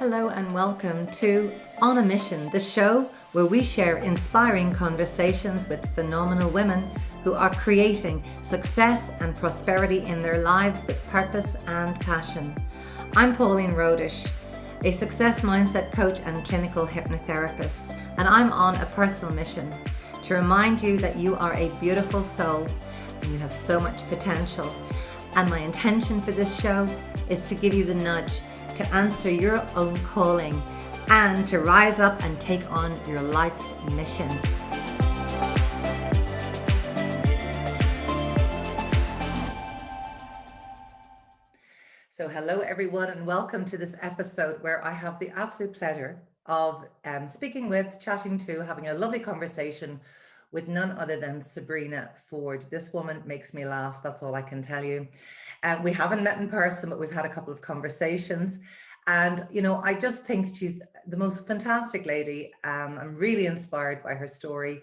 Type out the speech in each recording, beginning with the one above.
Hello and welcome to On a Mission, the show where we share inspiring conversations with phenomenal women who are creating success and prosperity in their lives with purpose and passion. I'm Pauline Rohdich, a success mindset coach and clinical hypnotherapist, and I'm on a personal mission to remind you that you are a beautiful soul and you have so much potential. And my intention for this show is to give you the nudge to answer your own calling and to rise up and take on your life's mission. So hello everyone and welcome to this episode where I have the absolute pleasure of speaking with, chatting to, having a lovely conversation with none other than Sabrina Forde. This woman makes me laugh, that's all I can tell you. We haven't met in person, but we've had a couple of conversations. And, you know, I just think she's the most fantastic lady. I'm really inspired by her story.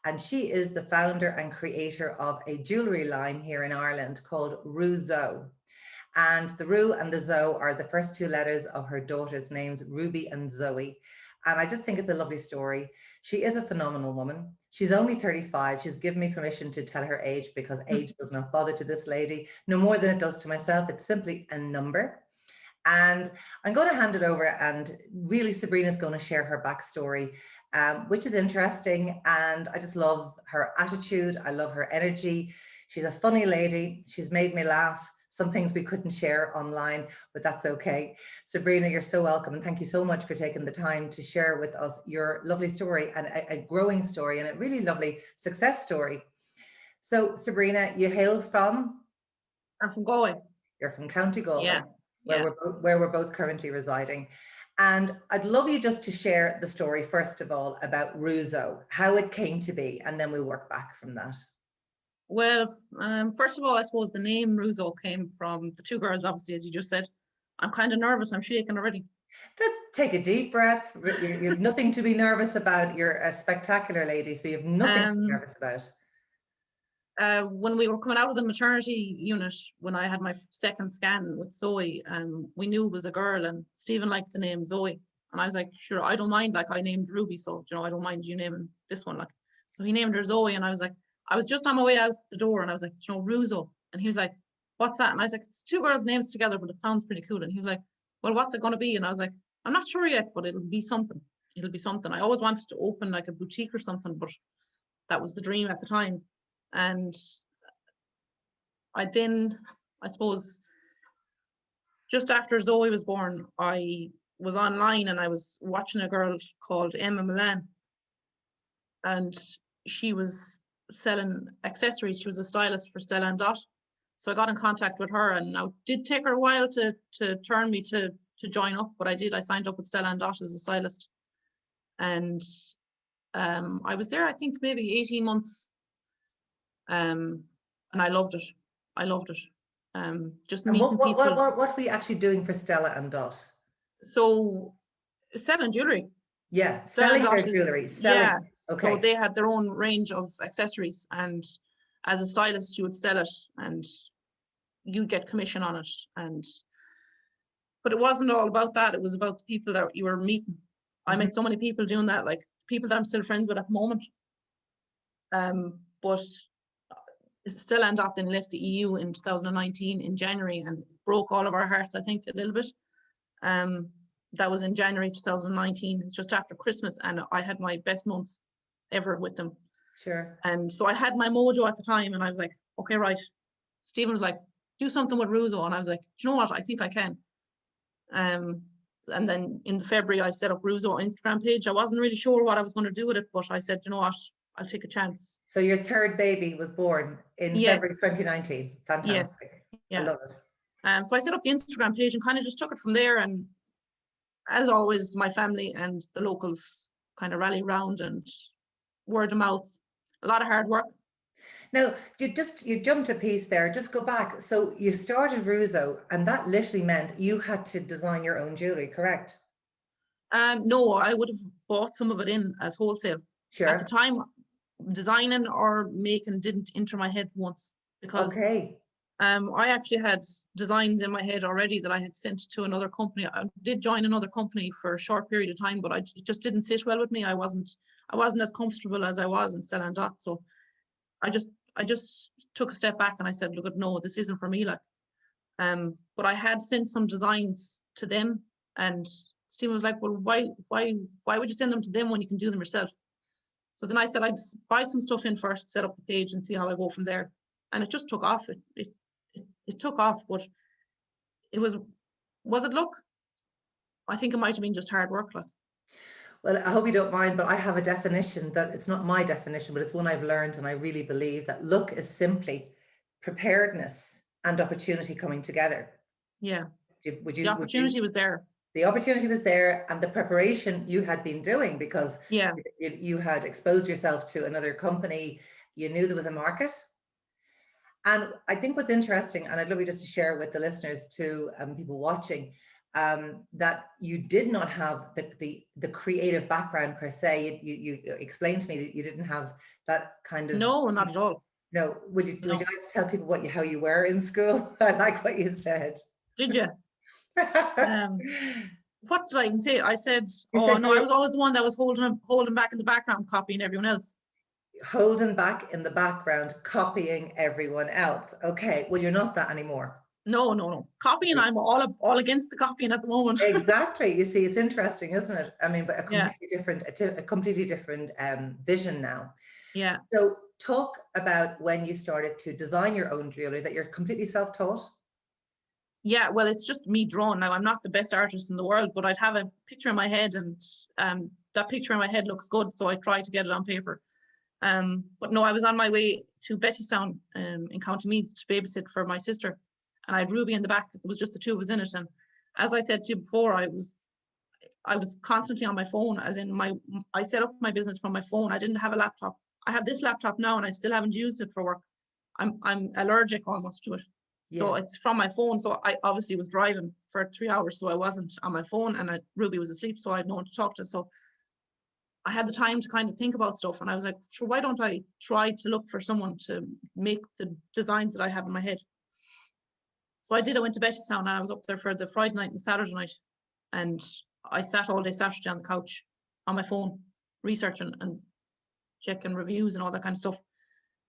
And she is the founder and creator of a jewellery line here in Ireland called Ruzo. And the Ru and the Zo are the first two letters of her daughter's names, Ruby and Zoe. And I just think it's a lovely story. She is a phenomenal woman. She's only 35. She's given me permission to tell her age because age does not bother to this lady, no more than it does to myself. It's simply a number. And I'm going to hand it over, and really Sabrina's going to share her backstory, which is interesting. And I just love her attitude. I love her energy. She's a funny lady. She's made me laugh. Some things we couldn't share online, but that's okay. Sabrina, you're so welcome. And thank you so much for taking the time to share with us your lovely story and a growing story and a really lovely success story. So Sabrina, you hail from? I'm from Galway. You're from County Galway, yeah. where we're both currently residing. And I'd love you just to share the story, first of all, about Ruzo, how it came to be, and then we'll work back from that. Well, first of all, I suppose the name Ruzo came from the two girls, obviously, as you just said. I'm kind of nervous. I'm shaking already. Let's take a deep breath. You've nothing to be nervous about. You're a spectacular lady, so you have nothing to be nervous about. When we were coming out of the maternity unit, when I had my second scan with Zoe, we knew it was a girl, and Stephen liked the name Zoe. And I was like, sure, I don't mind. Like, I named Ruby, so, you know, I don't mind you naming this one. Like, so he named her Zoe, and I was like, I was just on my way out the door, and I was like, you know, Ruzo. And he was like, what's that? And I was like, it's two girls' names together, but it sounds pretty cool. And he was like, well, what's it going to be? And I was like, I'm not sure yet, but it'll be something. It'll be something. I always wanted to open like a boutique or something, but that was the dream at the time. And I suppose, just after Zoe was born, I was online and I was watching a girl called Emma Milan. And she was selling accessories. She was a stylist for Stella and Dot. So I got in contact with her, and now it did take her a while to turn me to join up, but I did. I signed up with Stella and Dot as a stylist. And I was there, I think, maybe 18 months. And I loved it. Just meeting people. What were you actually doing for Stella and Dot? So selling jewelry. Yeah, selling their jewelry. Yeah. Okay. So they had their own range of accessories, and as a stylist, you would sell it, and you'd get commission on it. But it wasn't all about that. It was about the people that you were meeting. I met so many people doing that, like people that I'm still friends with at the moment. But Stella and Dot then left the EU in 2019 in January, and broke all of our hearts, I think, a little bit. That was in January 2019. It's just after Christmas, and I had my best month ever with them. Sure. And so I had my mojo at the time, and I was like, okay, right. Stephen was like, do something with Ruzo. And I was like, do you know what? I think I can. And then in February, I set up Ruzo Instagram page. I wasn't really sure what I was going to do with it, but I said, you know what? I'll take a chance. So your third baby was born in February 2019. Fantastic. Yes. Yeah. I love it. So I set up the Instagram page and kind of just took it from there. And as always, my family and the locals kind of rally around, and word of mouth, a lot of hard work. Now, you jumped a piece there. Just go back. So you started Ruzo, and that literally meant you had to design your own jewelry, correct? No, I would have bought some of it in as wholesale. Sure. At the time, designing or making didn't enter my head once, because I actually had designs in my head already that I had sent to another company. I did join another company for a short period of time, but it just didn't sit well with me. I wasn't as comfortable as I was in Stella and Dot. So I just took a step back and I said, look, no, this isn't for me. Like, but I had sent some designs to them, and Stephen was like, well, why would you send them to them when you can do them yourself? So then I said, I'd buy some stuff in first, set up the page and see how I go from there. And it just took off. It took off, but was it luck? I think it might have been just hard work. Like, Well, I hope you don't mind, but I have a definition that it's not my definition, but it's one I've learned, and I really believe that luck is simply preparedness and opportunity coming together. Yeah. The opportunity was there. The opportunity was there, and the preparation you had been doing, because you had exposed yourself to another company. You knew there was a market. And I think what's interesting, and I'd love you just to share with the listeners too, people watching, that you did not have the creative background per se. You explained to me that you didn't have that kind of. No, not at all. No. Would you like to tell people how you were in school? I like what you said. Did you? What did I even say? I said, I was always the one that was holding back in the background, copying everyone else. Holding back in the background, copying everyone else. Okay, well, you're not that anymore. No. Copying, I'm all against the copying at the moment. Exactly. You see, it's interesting, isn't it? I mean, but a completely different vision now. Yeah. So talk about when you started to design your own jewelry, that you're completely self-taught. Yeah, well, it's just me drawn. Now, I'm not the best artist in the world, but I'd have a picture in my head, and that picture in my head looks good, so I try to get it on paper. But no, I was on my way to Bettystown in County Meath to babysit for my sister, and I had Ruby in the back. There was just the two of us in it, and as I said to you before, I was constantly on my phone, as in I set up my business from my phone. I didn't have a laptop. I have this laptop now, and I still haven't used it for work. I'm allergic almost to it. Yeah. So it's from my phone. So I obviously was driving for 3 hours, so I wasn't on my phone, and Ruby was asleep, so I had no one to talk to. So I had the time to kind of think about stuff, and I was like, sure, why don't I try to look for someone to make the designs that I have in my head? So I did. I went to Bettystown, and I was up there for the Friday night and the Saturday night, and I sat all day Saturday on the couch on my phone, researching and checking reviews and all that kind of stuff.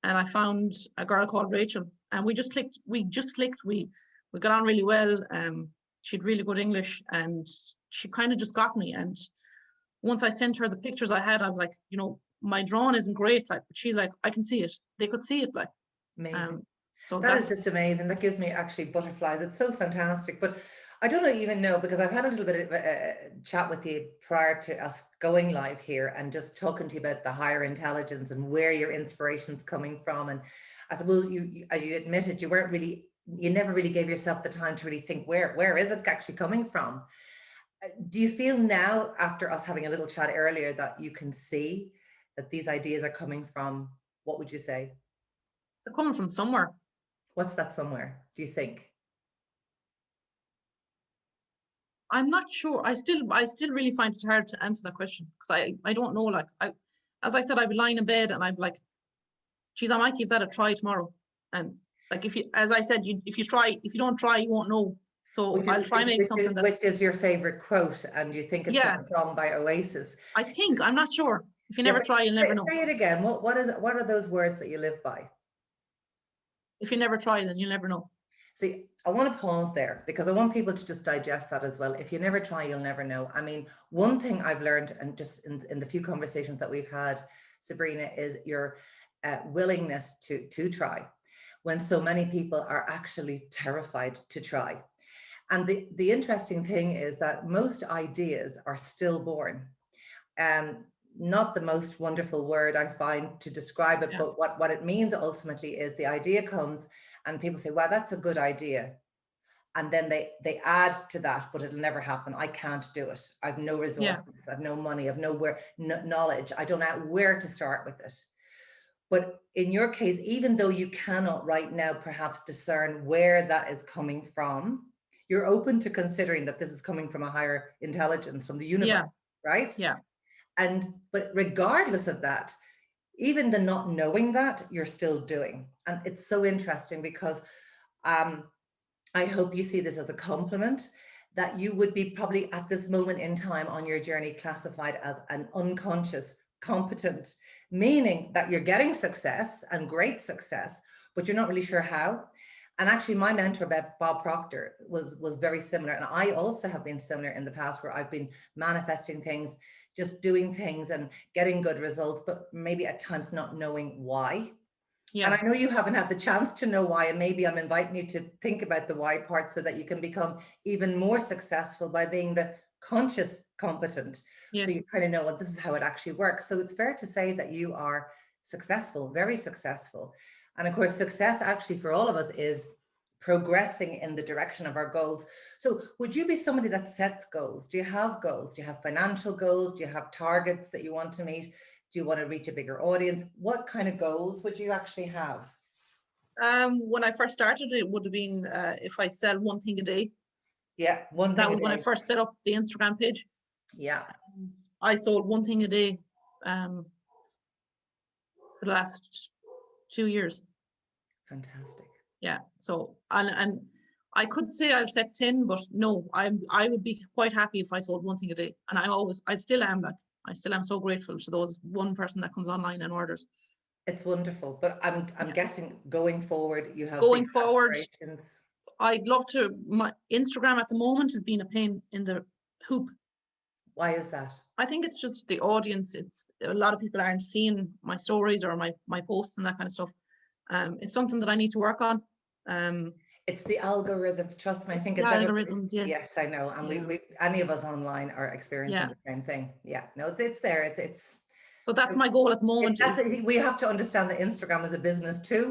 And I found a girl called Rachel, and we just clicked. We got on really well. She had really good English, and she kind of just got me. And once I sent her the pictures I had, I was like, my drawing isn't great, like, but she's like, I can see it. They could see it, like. Amazing. So that is just amazing. That gives me actually butterflies. It's so fantastic. But I don't even know, because I've had a little bit of a chat with you prior to us going live here, and just talking to you about the higher intelligence and where your inspiration's coming from. And I suppose you as you admitted, you never really gave yourself the time to really think, where is it actually coming from? Do you feel now, after us having a little chat earlier, that you can see that these ideas are coming from, what would you say? They're coming from somewhere. What's that somewhere, do you think? I'm not sure. I still really find it hard to answer that question, because I don't know. Like, as I said, I'd be lying in bed and I'd be like, geez, I might give that a try tomorrow. And like, if you don't try, you won't know. So I'll try and make something that's... Which is your favorite quote, and you think it's from a song by Oasis? I'm not sure. If you never try, you'll never know. Say it again. What are those words that you live by? If you never try, then you'll never know. See, I want to pause there, because I want people to just digest that as well. If you never try, you'll never know. I mean, one thing I've learned, and just in the few conversations that we've had, Sabrina, is your willingness to try, when so many people are actually terrified to try. And the interesting thing is that most ideas are stillborn. Not the most wonderful word I find to describe it, but what it means ultimately is the idea comes and people say, well, that's a good idea. And then they add to that, but it'll never happen. I can't do it. I've no resources. I've no money. I've no knowledge. I don't know where to start with it. But in your case, even though you cannot right now perhaps discern where that is coming from, you're open to considering that this is coming from a higher intelligence, from the universe, right? Yeah. But regardless of that, even the not knowing that, you're still doing. And it's so interesting, because I hope you see this as a compliment, that you would be probably at this moment in time on your journey classified as an unconscious competent, meaning that you're getting success and great success, but you're not really sure how. And actually, my mentor, Bob Proctor, was very similar. And I also have been similar in the past, where I've been manifesting things, just doing things and getting good results, but maybe at times not knowing why. And Yeah. I know you haven't had the chance to know why, and maybe I'm inviting you to think about the why part so that you can become even more successful by being the conscious competent. So you Yes. kind of know, well, this is how it actually works. So it's fair to say that you are successful, very successful. And of course, success actually for all of us is progressing in the direction of our goals. So would you be somebody that sets goals? Do you have goals? Do you have financial goals? Do you have targets that you want to meet? Do you want to reach a bigger audience? What kind of goals would you actually have? When I first started, it would have been if I sell one thing a day. Yeah, one That thing a was when I day. first set up the Instagram page. Yeah, I sold one thing a day for the last 2 years. fantastic. Yeah. So and I could say I'll set 10, but no, I would be quite happy if I sold one thing a day. And I still am, like, I still am so grateful to those one person that comes online and orders. It's wonderful, but I'm Yeah. guessing going forward, you have big Going forward, aspirations. I'd love to. My Instagram at the moment has been a pain in the hoop. Why is that? I think it's just the audience. It's a lot of people aren't seeing my stories or my posts and that kind of stuff. It's something that I need to work on. It's the algorithm. Trust me, I think The it's everybody's. algorithms, Yes, yes. I know, and Yeah. we any of us online are experiencing Yeah. the same thing. Yeah, no, it's there. It's So that's my goal at the moment. that's Is we have to understand that Instagram is a business too,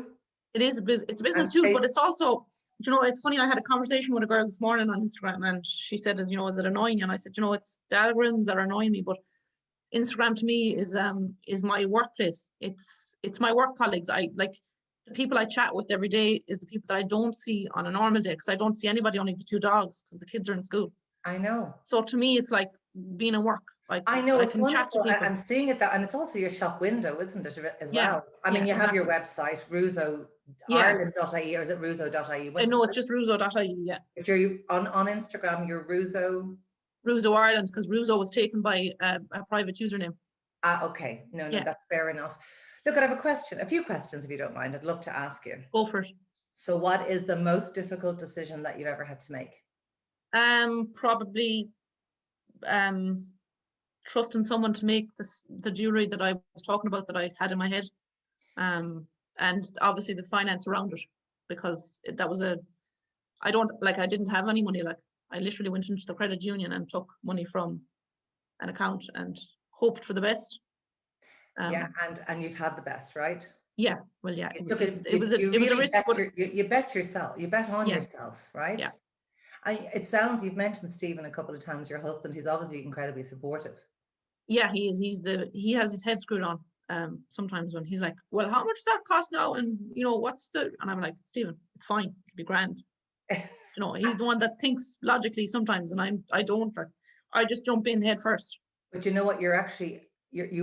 it is a business. It's a business and too, but it's also, it's funny. I had a conversation with a girl this morning on Instagram, and she said, "Is is it annoying?" And I said, it's the algorithms that are annoying me, but Instagram to me is my workplace. It's my work colleagues. I like the people I chat with every day is the people that I don't see on a normal day, because I don't see anybody, only the two dogs, because the kids are in school. I know. So to me, it's like being in work. Like I know, I it's can chat to wonderful, people. and seeing it that, and it's also your shop window, isn't it, as Yeah, well? I mean, yeah, you have your exactly. website, Russo Yeah, Ireland.ie, or is it Russo.ie? I know it's just Russo.ie. Yeah, But you're on Instagram, you're Russo. Russo Ireland, because Russo was taken by a private username. Ah, okay. No, Yeah, that's fair enough. Look, I have a few questions, if you don't mind. I'd love to ask you. go for it. So, what is the most difficult decision that you've ever had to make? Probably trusting someone to make the jewelry that I was talking about, that I had in my head. And obviously the finance around it, because that was I didn't have any money. Like, I literally went into the credit union and took money from an account and hoped for the best. Yeah, and you've had the best, right? Yeah, well, yeah, You took it. it was You a really risk, but you bet yourself. You bet on yeah, yourself, right? yeah, It sounds, you've mentioned Stephen a couple of times, your husband. He's obviously incredibly supportive. yeah. He has his head screwed on. Sometimes when he's like, well, how much does that cost now? And what's and I'm like, Stephen, it's fine, it'll be grand. He's the one that thinks logically sometimes, and I don't. Like, I just jump in head first. But you know what? You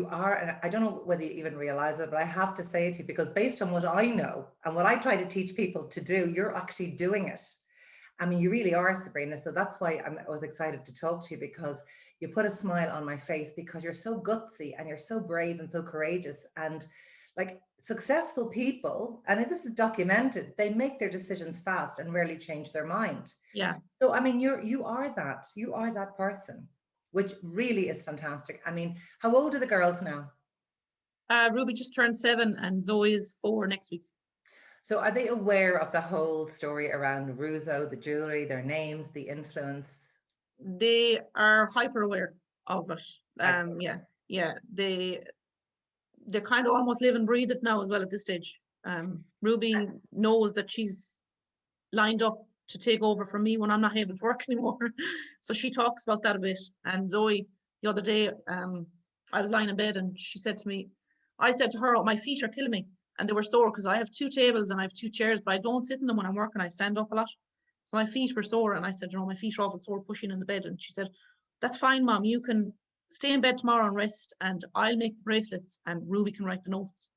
are, and I don't know whether you even realize it, but I have to say it to you, because based on what I know and what I try to teach people to do, you're actually doing it. I mean, you really are, Sabrina. So that's why I was excited to talk to you, because you put a smile on my face, because you're so gutsy and you're so brave and so courageous. And like, successful people, and this is documented, they make their decisions fast and rarely change their mind. Yeah. So I mean, you are that person, which really is fantastic. I mean, how old are the girls now? Ruby just turned 7 and Zoe is 4 next week. So are they aware of the whole story around Russo, the jewelry, their names, the influence? They are hyper aware of it. Okay. Yeah. They kind of almost live and breathe it now as well at this stage. Ruby knows that she's lined up to take over from me when I'm not able to work anymore. So she talks about that a bit. And Zoe, the other day, I was lying in bed and she said to me, I said to her, oh, my feet are killing me. And they were sore because I have 2 tables and I have 2 chairs, but I don't sit in them when I'm working. I stand up a lot. So my feet were sore. And I said, my feet are awful sore pushing in the bed. And she said, that's fine, Mom. You can stay in bed tomorrow and rest, and I'll make the bracelets and Ruby can write the notes.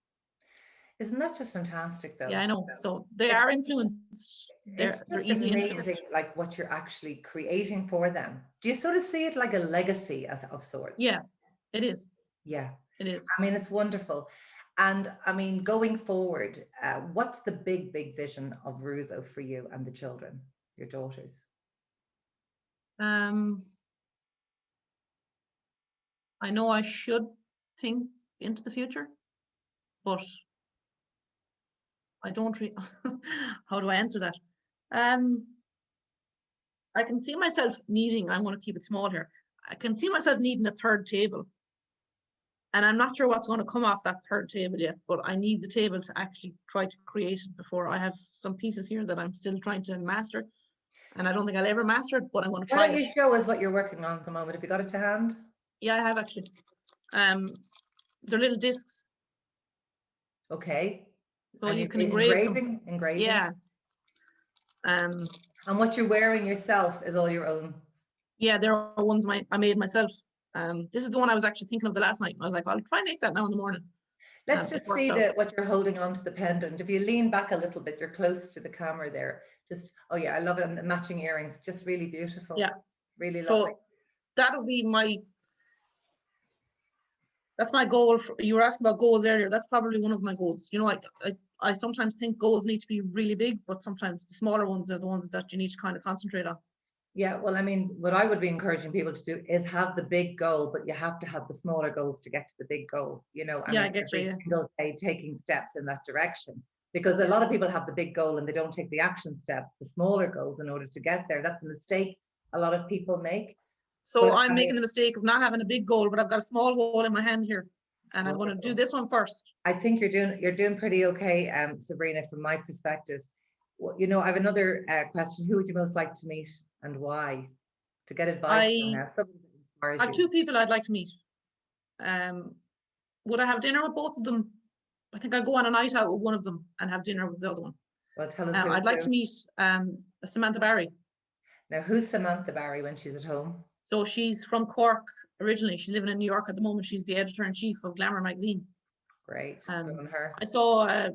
Isn't that just fantastic Yeah, though? I know. So they It's are influenced. it's They're just easily amazing, influenced. like what you're actually creating for them. Do you sort of see it like a legacy as of sorts? Yeah, it is. Yeah. It is. I mean, it's wonderful. And I mean, going forward, what's the big vision of Ruzo for you and the children, your daughters? Um, I know I should think into the future, but I don't. How do I answer that? Um, I can see myself needing. I'm going to keep it small here. I can see myself needing a third table, and I'm not sure what's going to come off that third table yet. But I need the table to actually try to create it before. I have some pieces here that I'm still trying to master, and I don't think I'll ever master it. But I'm going to Why try don't it. you show us what you're working on at the moment? Have you got it to hand? Yeah, I have actually. Um, they're little discs, Okay. so And you you're can engrave them. engraving. Yeah. Um, And what you're wearing yourself is all your own. yeah, there are ones I made myself. This is the one I was actually thinking of the last night. I was like, I'll try and make that now in the morning. Let's It just worked see out. that what you're holding on to the pendant. If you lean back a little bit, you're close to the camera there. Just, oh yeah, I love it. And the matching earrings, just really beautiful. Yeah. Really lovely. So that'll be that's my goal. You were asking about goals earlier. That's probably one of my goals. You know, I sometimes think goals need to be really big, but sometimes the smaller ones are the ones that you need to kind of concentrate on. Yeah, well, I mean, what I would be encouraging people to do is have the big goal, but you have to have the smaller goals to get to the big goal. You know, I Yeah, mean, I get you. every Yeah. single day taking steps in that direction. Because a lot of people have the big goal and they don't take the action steps, the smaller goals in order to get there. That's a mistake a lot of people make. So But I'm making the mistake of not having a big goal, but I've got a small goal in my hand here, and I'm going to do this one first. I think you're doing pretty okay, Sabrina, from my perspective. Well, you know, I have another question. Who would you most like to meet and why? To get advice from I now. Somebody that inspires have you. two people I'd like to meet. Would I have dinner with both of them? I think I'd go on a night out with one of them and have dinner with the other one. Well, tell us who. I'd like to meet Samantha Brady. Now, who's Samantha Barry when she's at home? So she's from Cork originally. She's living in New York at the moment. She's the editor-in-chief of Glamour magazine. Great, good on her. I saw a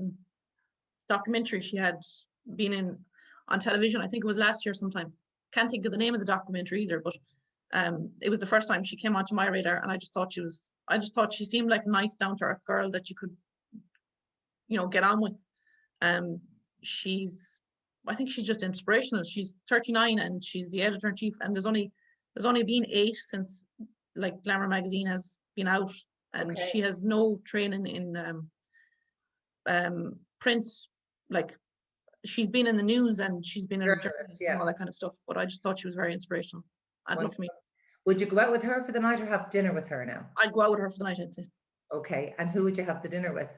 documentary she had been in on television. I think it was last year sometime. Can't think of the name of the documentary either, but it was the first time she came onto my radar, and I just thought she seemed like a nice, down-to-earth girl that you could, you know, get on with. I think she's just inspirational. She's 39 and she's the editor-in-chief, and there's only been 8 since like Glamour magazine has been out, and Okay. she has no training in print. Like, she's been in the news and she's been in Journalist, journalism yeah. and all that kind of stuff, but I just thought she was very inspirational. I'd love to meet. Would you go out with her for the night or have dinner with her now? I'd go out with her for the night, I'd say. Okay, and who would you have the dinner with?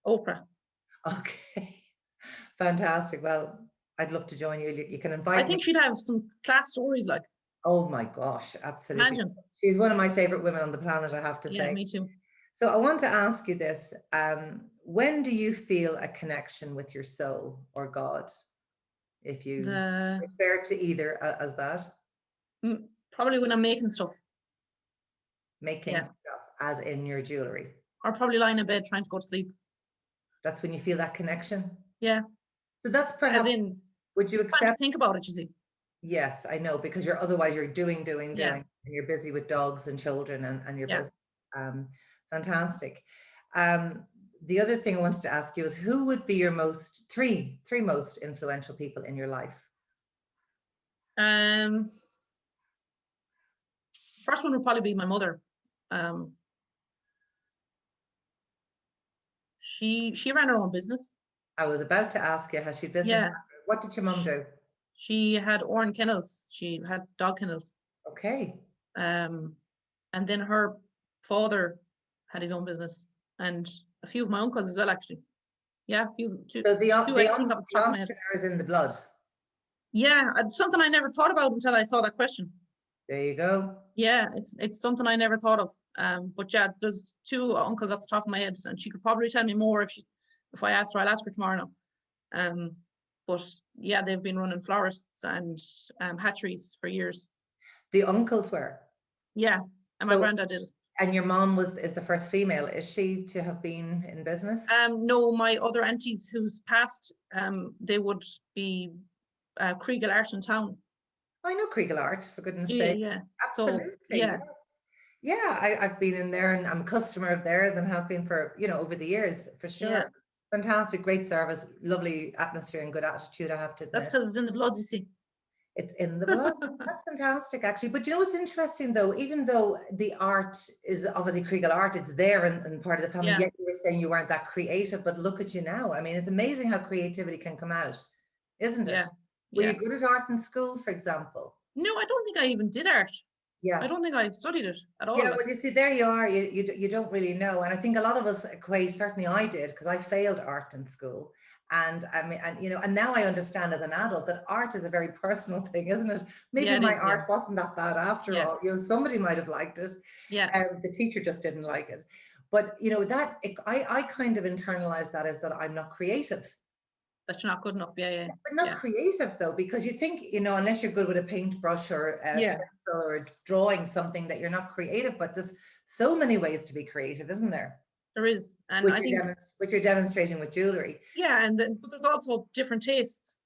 Oprah. Okay, fantastic. Well, I'd love to join you. You can invite me. I think she'd have some class stories, like. Oh my gosh, absolutely. Imagine. She's one of my favorite women on the planet, I have to say. Yeah, me too. So I want to ask you this. When do you feel a connection with your soul or God? If you refer to either as that? Probably when I'm making stuff. Making stuff, as in your jewelry. Or probably lying in bed trying to go to sleep. That's when you feel that connection? Yeah. So that's perhaps, as in, would you accept? Think about it, you see. Yes, I know, because otherwise you're doing, Yeah. and you're busy with dogs and children and you're busy. Fantastic. The other thing I wanted to ask you is, who would be your three most influential people in your life? First one would probably be my mother. She ran her own business. I was about to ask you, has she business? Yeah. What did your mum do? She had Oran kennels. She had dog kennels. Okay. And then her father had his own business, and a few of my uncles as well, actually. Yeah, two. So the entrepreneur is in the blood. Yeah, something I never thought about until I saw that question. There you go. Yeah, it's something I never thought of. But yeah, there's 2 uncles off the top of my head, and she could probably tell me more if I asked her. I'll ask her tomorrow now. But yeah, they've been running florists and hatcheries for years. The uncles were? Yeah, and my granddad did it. And your mom is the first female, is she, to have been in business? No, my other aunties who's passed, they would be Kriegel Art in town. I know Kriegel Art, for goodness Yeah, sake. yeah. So Absolutely, yeah, yes. Yeah, I've been in there and I'm a customer of theirs and have been for, over the years, for yeah. sure. Fantastic, great service, lovely atmosphere and good attitude, I have to That's admit. because it's in the blood, you see. It's in the blood. That's fantastic, actually. But you know what's interesting, though? Even though the art is obviously Kriegel art, it's there and part of the family, Yeah, yet you were saying you weren't that creative, but look at you now. I mean, it's amazing how creativity can come out, isn't it? yeah, Were you yeah. good at art in school, for example? No, I don't think I even did art. I Yeah. don't think I studied it at all. Yeah, Like, well, you see, there you are. You don't really know, and I think a lot of us equate. Certainly, I did because I failed art in school, and I mean, and now I understand as an adult that art is a very personal thing, isn't it? Maybe yeah, it my is. Yeah, art wasn't that bad after yeah, all. Somebody might have liked it, yeah. the teacher just didn't like it. But I kind of internalized that as that I'm not creative. That you're not good enough. Yeah, yeah, But not yeah, creative though, because you think, unless you're good with a paintbrush or a yeah. pencil or drawing something, that you're not creative. But there's so many ways to be creative, isn't there? There is, and I think Which you're demonstrating with jewelry. yeah, and then, but there's also different tastes.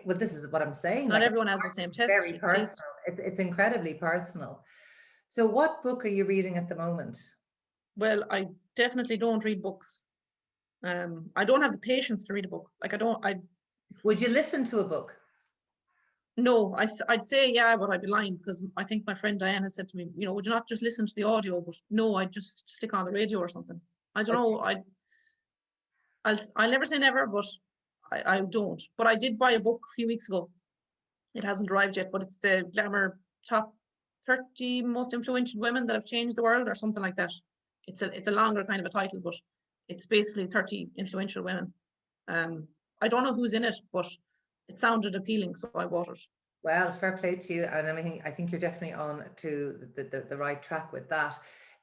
Well, this is what I'm saying. Not Like, everyone has the same it's very taste. personal. It's incredibly personal. So, what book are you reading at the moment? Well, I definitely don't read books. I don't have the patience to read a book. Like, I don't. I Would you listen to a book? No, I'd say yeah, but I'd be lying because I think my friend Diane has said to me, would you not just listen to the audio? But no, I'd just stick on the radio or something. I don't know. I'll never say never, but I don't. But I did buy a book a few weeks ago. It hasn't arrived yet, but it's the Glamour Top 30 Most Influential Women That Have Changed the World or something like that. It's a longer kind of a title, but it's basically 30 influential women. I don't know who's in it, but it sounded appealing, so I bought it. Well, fair play to you, and I think you're definitely on to the right track with that.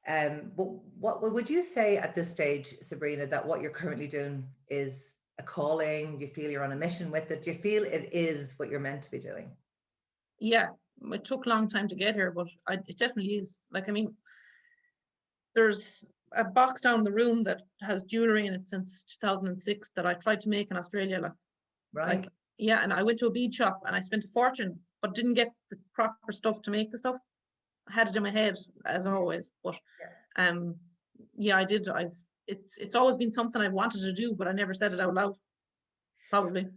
But what would you say at this stage, Sabrina, that what you're currently doing is a calling? Do you feel you're on a mission with it? Do you feel it is what you're meant to be doing? Yeah, it took a long time to get here, but it definitely is. Like, I mean, there's a box down the room that has jewelry in it since 2006 that I tried to make in Australia. Right. Yeah, and I went to a bead shop and I spent a fortune, but didn't get the proper stuff to make the stuff. I had it in my head as always, but yeah, I did. It's always been something I've wanted to do, but I never said it out loud. Probably.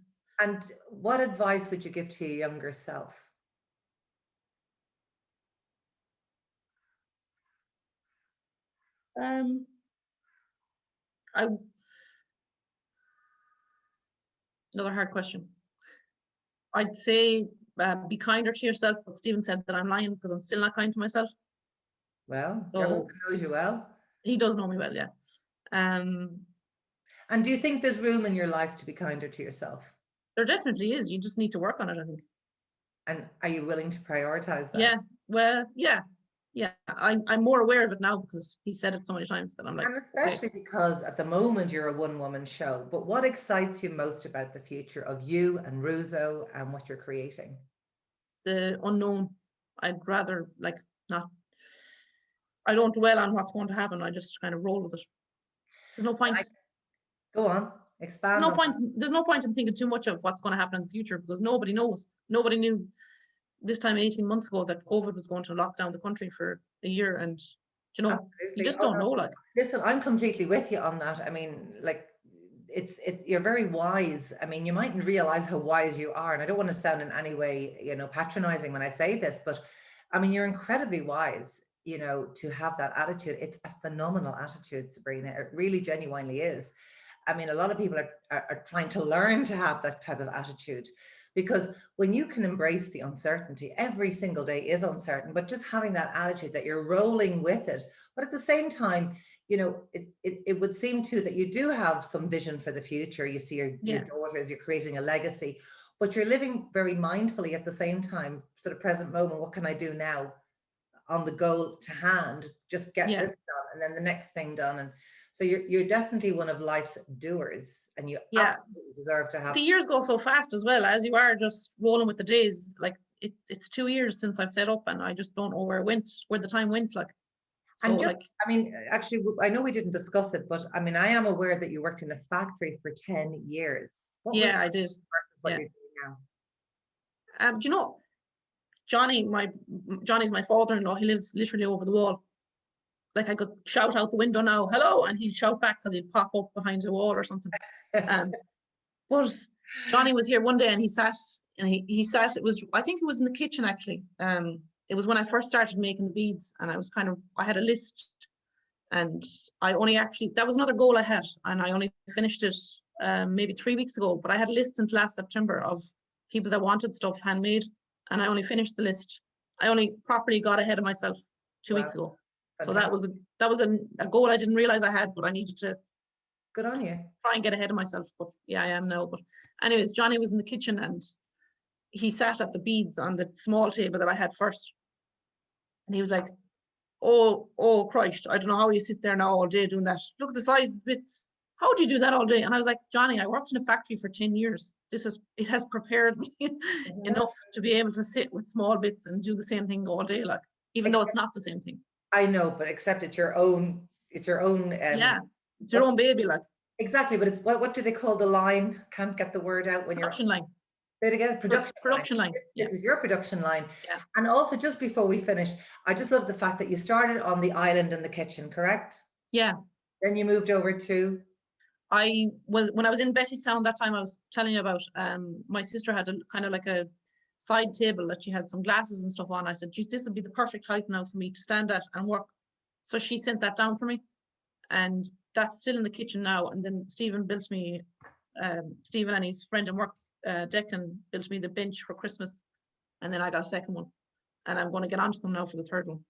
And what advice would you give to your younger self? Um, I Another hard question. I'd say be kinder to yourself, but Stephen said that I'm lying because I'm still not kind to myself. Well, your So husband knows you well. he does know me well, yeah. And do you think there's room in your life to be kinder to yourself? There definitely is. You just need to work on it, I think. And are you willing to prioritize that? Yeah, well, yeah. I'm more aware of it now because he said it so many times that I'm like, and especially because at the moment you're a one-woman show. But what excites you most about the future of you and Russo and what you're creating? the unknown. I'd rather like not. I don't dwell on what's going to happen. I just kind of roll with it. There's no point. Go on, expand on that. There's no point in thinking too much of what's going to happen in the future because nobody knows. Nobody knew this time 18 months ago that COVID was going to lock down the country for a year, and Absolutely. you just don't know. Like, listen, I'm completely with you on that. I mean, like, you're very wise. I mean, you mightn't realize how wise you are, and I don't want to sound in any way, patronizing when I say this, but I mean, you're incredibly wise. To have that attitude. It's a phenomenal attitude, Sabrina. It really genuinely is. I mean, a lot of people are trying to learn to have that type of attitude, because when you can embrace the uncertainty, every single day is uncertain, but just having that attitude that you're rolling with it. But at the same time, it would seem too that you do have some vision for the future. You see your daughters, you're creating a legacy, but you're living very mindfully at the same time, sort of present moment. What can I do now? On the goal to hand, just get this done and then the next thing done. And so you're definitely one of life's doers, and you absolutely deserve to have. The years go so fast as well, as you are just rolling with the days. Like it's 2 years since I've set up, and I just don't know where the time went. Like, So And just, like, I mean, actually, I know we didn't discuss it, but I mean, I am aware that you worked in a factory for 10 years. What was yeah, I that did. versus what Yeah. you're doing now? Do you know, Johnny's my father-in-law. He lives literally over the wall. Like I could shout out the window now, hello, and he'd shout back because he'd pop up behind the wall or something. But Johnny was here one day and he sat it was, I think it was in the kitchen actually. It was when I first started making the beads, and I had a list, and I only actually, that was another goal I had, and I only finished it maybe 3 weeks ago, but I had a list since last September of people that wanted stuff handmade, and I only finished the list. I only properly got ahead of myself 2 weeks ago. So that was a goal I didn't realize I had, but I needed to Good on you. try and get ahead of myself. But yeah, I am now. But anyways, Johnny was in the kitchen and he sat at the beads on the small table that I had first. And he was like, oh Christ, I don't know how you sit there now all day doing that. Look at the size of the bits. How do you do that all day? And I was like, Johnny, I worked in a factory for 10 years. It has prepared me enough to be able to sit with small bits and do the same thing all day, like, even though it's not the same thing. I know, but except it's your own, yeah, it's your own baby, like. Exactly, but it's what do they call the line? Can't get the word out when production you're line. Say it again, production line. This is your production line. Yeah. And also, just before we finish, I just love the fact that you started on the island in the kitchen, correct? Yeah. Then you moved over to. When I was in Bettystown that time I was telling you about, my sister had a kind of like a side table that she had some glasses and stuff on. I said, geez, this would be the perfect height now for me to stand at and work. So she sent that down for me, and that's still in the kitchen now. And then Stephen and his friend and work, Declan, built me the bench for Christmas, and then I got a second one, and I'm going to get onto them now for the third one.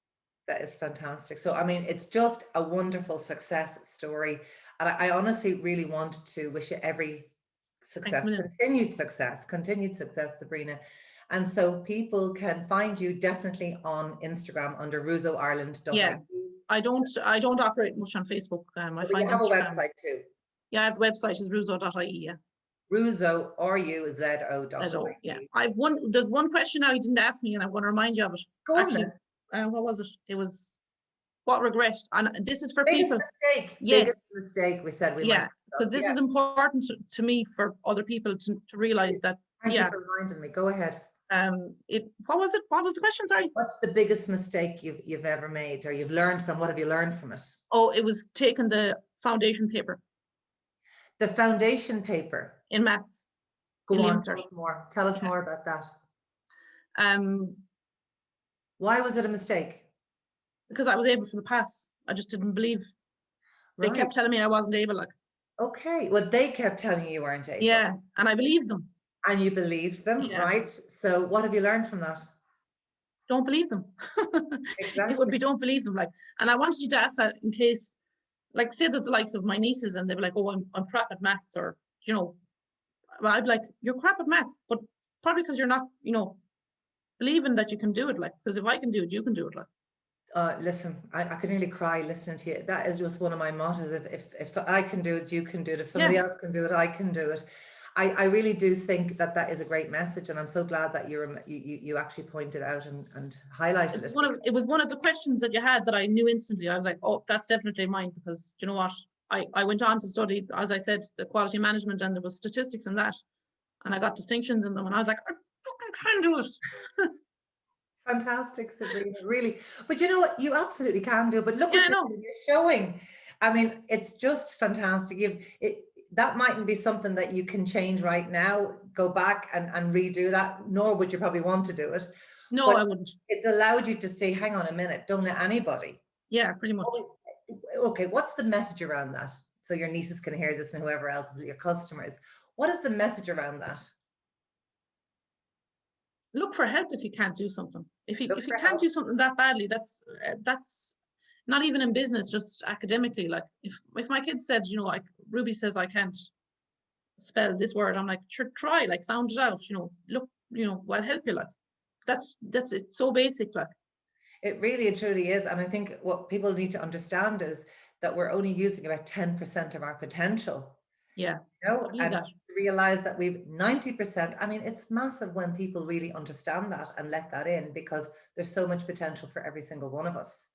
That is fantastic. So I mean, it's just a wonderful success story, and I honestly really want to wish you every success, continued success, Sabrina. And so people can find you definitely on Instagram under ruzoireland.ie. Yeah, I don't operate much on Facebook. I find you have Instagram. a website too. Yeah, I have the website is ruzo.ie. Yeah. Ruzo, R-U-Z-O.ie. Yeah. There's one question now you didn't ask me, and I'm going to remind you of it. Go on then. What was it? It was what regret, and this is for biggest people. Mistake. Yes. Biggest mistake we said we might. Because this is important to me for other people to realize that. Thank you for reminding me. Go ahead. What was it? What was the question? Sorry. What's the biggest mistake you've ever made, or you've learned from? What have you learned from it? Oh, it was taking the foundation paper. The foundation paper in maths. Go on. Tell us more about that. Why was it a mistake? Because I was able for the pass. I just didn't believe. They kept telling me I wasn't able. Like. Okay. Well, they kept telling you weren't able. Yeah, and I believed them. And you believed them, right? So what have you learned from that? Don't believe them. Exactly. It would be don't believe them. Like, and I wanted you to ask that in case, like, say that the likes of my nieces and they were like, oh, I'm crap at maths, or, you know, I'd be like, you're crap at maths, but probably because you're not, you know, believing that you can do it. Like, because if I can do it, you can do it. Like. Listen, I can nearly cry listening to you. That is just one of my mottos. If I can do it, you can do it. If somebody else can do it, I can do it. I really do think that is a great message, and I'm so glad that you actually pointed out and highlighted it. It was one of the questions that you had that I knew instantly. I was like, oh, that's definitely mine, because you know what? I went on to study, as I said, the quality management, and there was statistics in that, and I got distinctions in them, and I was like, I fucking can do it. Fantastic, Sabrina, really. But you know what? You absolutely can do it. But look what you're showing. I mean, it's just fantastic. That mightn't be something that you can change right now, go back and redo that, nor would you probably want to do it. No, but I wouldn't. It's allowed you to say, hang on a minute, don't let anybody. Yeah, pretty much. Okay, what's the message around that? So your nieces can hear this and whoever else is your customers. What is the message around that? Look for help if you can't do something. If you can't do something that badly, that's not even in business, just academically. Like if my kid said, you know, like Ruby says I can't spell this word, I'm like, sure, try, like sound it out, you know, look, you know, I'll help you. Like that's it. So basic. Like it really and truly is. And I think what people need to understand is that we're only using about 10% of our potential. Yeah. You know, and realize that we've 90%. I mean, it's massive when people really understand that and let that in, because there's so much potential for every single one of us.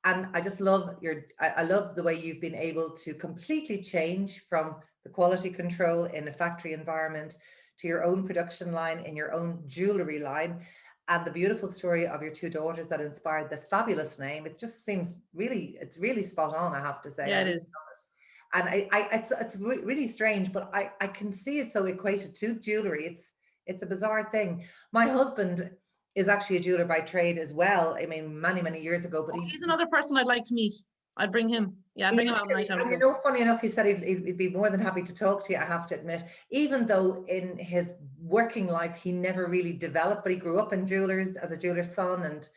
And I just love I love the way you've been able to completely change from the quality control in a factory environment to your own production line in your own jewelry line, and the beautiful story of your two daughters that inspired the fabulous name. It just seems really, it's really spot on, I have to say. Yeah, I it really is. love it. And it's really strange, but I can see it so equated to jewelry. It's a bizarre thing. My husband is actually a jeweler by trade as well. I mean, many years ago, but Oh, he's another person I'd like to meet. I'd bring him. Yeah, I'd bring him out a night out. and you know, funny enough, he said he'd be more than happy to talk to you, I have to admit, even though in his working life, he never really developed, but he grew up in jewelers as a jeweler's son, and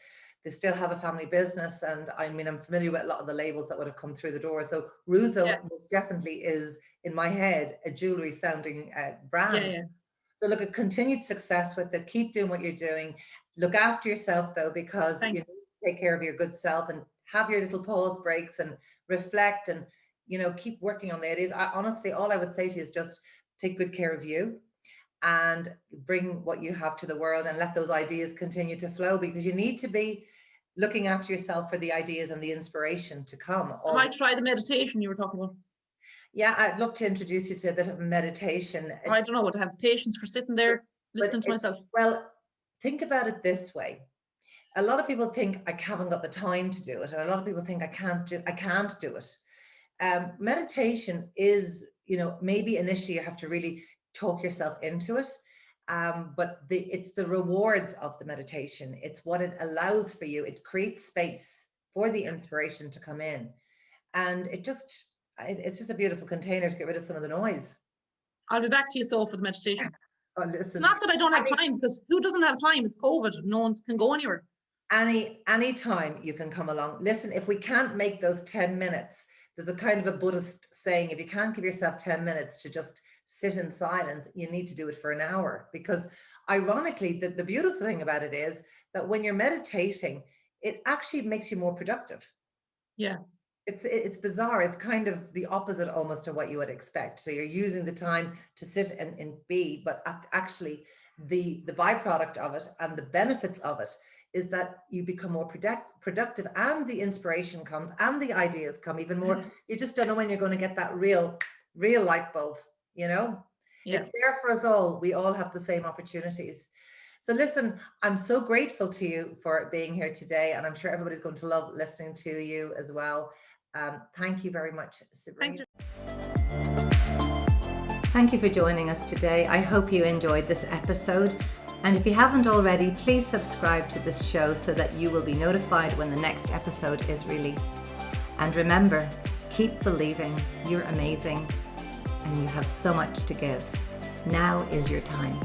they still have a family business. And I mean, I'm familiar with a lot of the labels that would have come through the door. So Russo most definitely is, in my head, a jewelry sounding brand. Yeah. So look, at continued success with it. Keep doing what you're doing. Look after yourself though, because you need to take care of your good self and have your little pause breaks and reflect, and keep working on it. Honestly, all I would say to you is just take good care of you and bring what you have to the world, and let those ideas continue to flow, because you need to be looking after yourself for the ideas and the inspiration to come. I might try the meditation you were talking about. Yeah, I'd love to introduce you to a bit of meditation. I don't know what to have the patience for sitting there listening to myself. Well, think about it this way. A lot of people think I haven't got the time to do it, and a lot of people think I can't do it. Meditation is, maybe initially you have to really talk yourself into it, but it's the rewards of the meditation. It's what it allows for you. It creates space for the inspiration to come in, and it's just a beautiful container to get rid of some of the noise. I'll be back to you, so for the meditation. Oh, listen, it's not that I don't have time, because who doesn't have time? It's COVID. No one can go anywhere. Any time you can come along. Listen, if we can't make those 10 minutes, there's a kind of a Buddhist saying, if you can't give yourself 10 minutes to just sit in silence, you need to do it for an hour. Because ironically, the beautiful thing about it is that when you're meditating, it actually makes you more productive. Yeah. It's bizarre. It's kind of the opposite almost of what you would expect. So you're using the time to sit and be, but actually the byproduct of it and the benefits of it is that you become more productive, and the inspiration comes and the ideas come even more. You just don't know when you're going to get that real light bulb, Yeah. It's there for us all. We all have the same opportunities. So listen, I'm so grateful to you for being here today, and I'm sure everybody's going to love listening to you as well. Thank you very much, Sabrina. Thank you for joining us today. I hope you enjoyed this episode. And if you haven't already, please subscribe to this show so that you will be notified when the next episode is released. And remember, keep believing. You're amazing and you have so much to give. Now is your time.